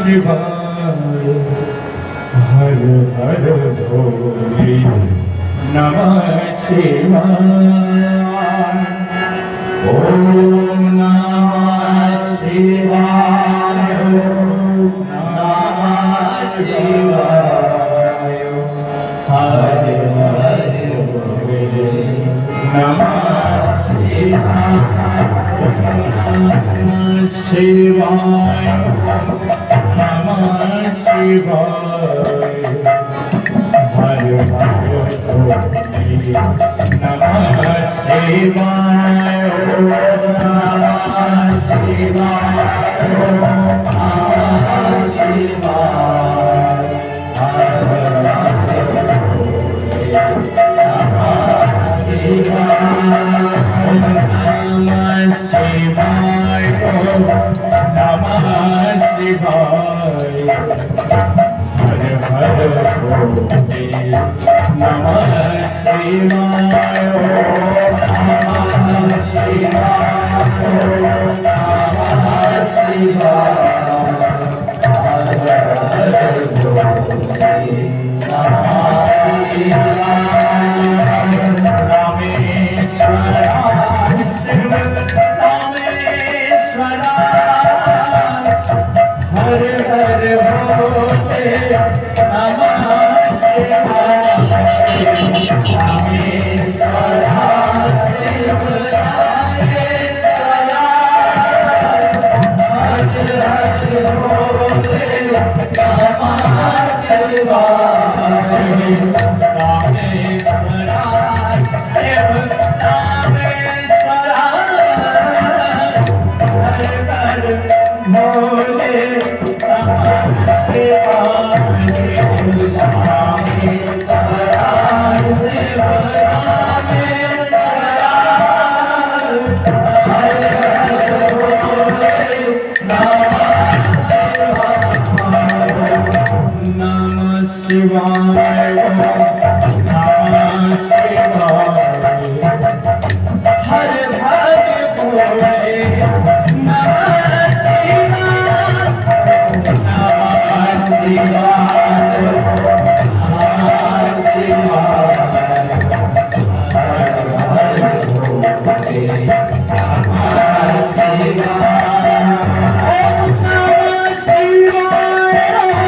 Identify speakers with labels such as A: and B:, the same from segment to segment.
A: शिवाय हर हर भोले नमः शिवाय ओम नमः शिवाय नमः शिवाय हर हर भोले नमः शिवाय नमः शिवाय हर हर भोले नमः शिवाय नमः शिवाय नमः शिवाय हर हर भोले नमः शिवाय नमः शिवाय नमः शिवाय हर हर भोले नमः शिवाय नमः शिवाय नमः शिवाय हर हर भोले नमः शिवाय रामेश्वराय शिव रामेश्वराय हर हर भोले नमः शिवाय रामेश्वराय शिव रामेश्वराय हर हर भोले नमः शिवाय रामेश्वराय शिव रामेश्वराय हर हर भोले नमः शिवाय शिव रामेश्वराय शिव रामेश्वराय हर हर भोले नमः शिवाय नमः शिवाय हर हर भोले नमः शिवाय नमः शिवाय नमः शिवाय हर हर भोले नमः शिवाय ओम नमः शिवाय नमः शिवाय हर हर भोले नमः शिवाय ओम नमः शिवाय नमः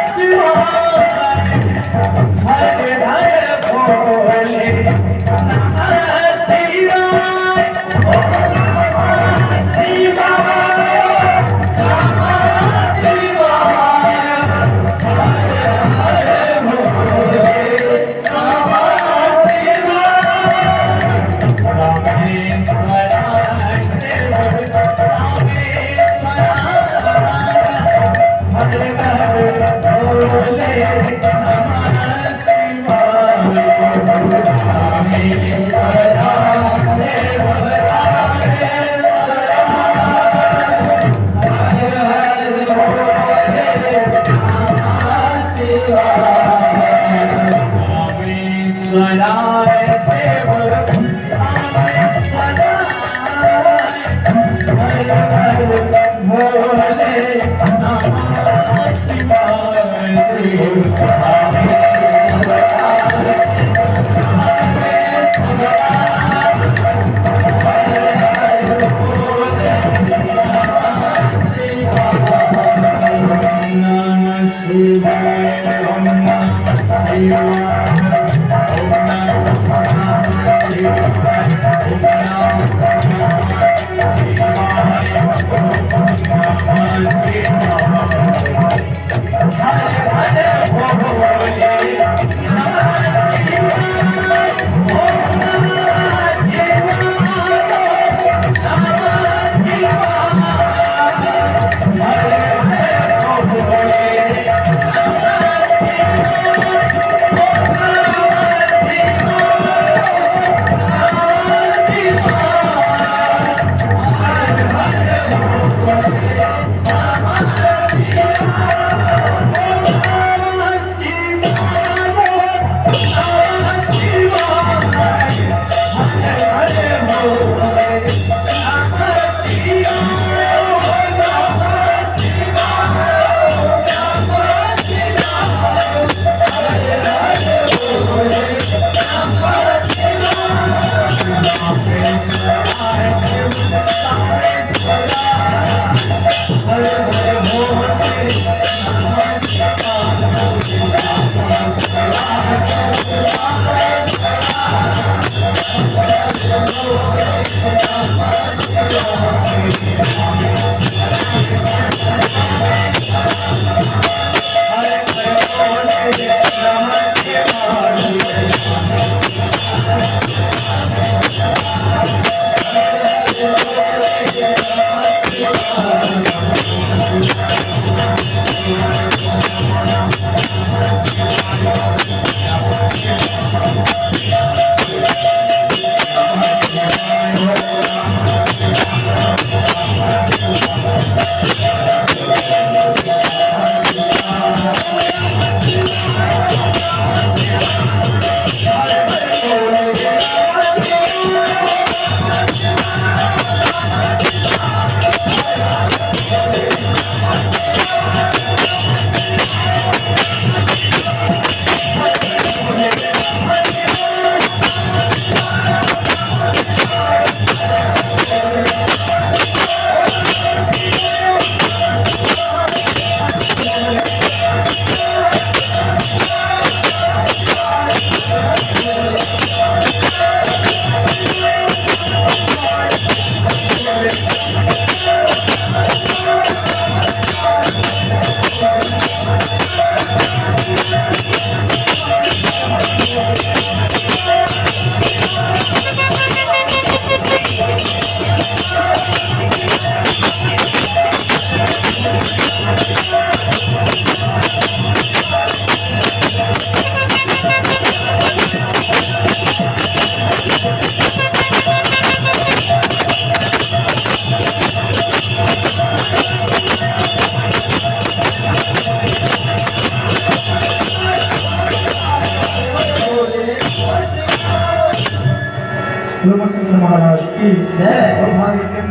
A: शिवाय हर हर भोले नमः शिवाय रामेश्वराय शिव रामेश्वराय हर हर भोले नमः शिवाय रामेश्वराय शिव रामेश्वराय हर हर भोले नमः शिवाय रामेश्वराय शिव रामेश्वराय हर हर भोले नमः शिवाय शिव नमः शिवाय ओम नमः शिवाय ओम नमः शिवाय ओम नमः शिवाय हर हर भोले नमः शिवाय ओम नमः शिवाय नमः शिवाय हर हर भोले नमः शिवाय
B: ब्रह्मसिंह महाराज की
A: जय।
B: और भाई के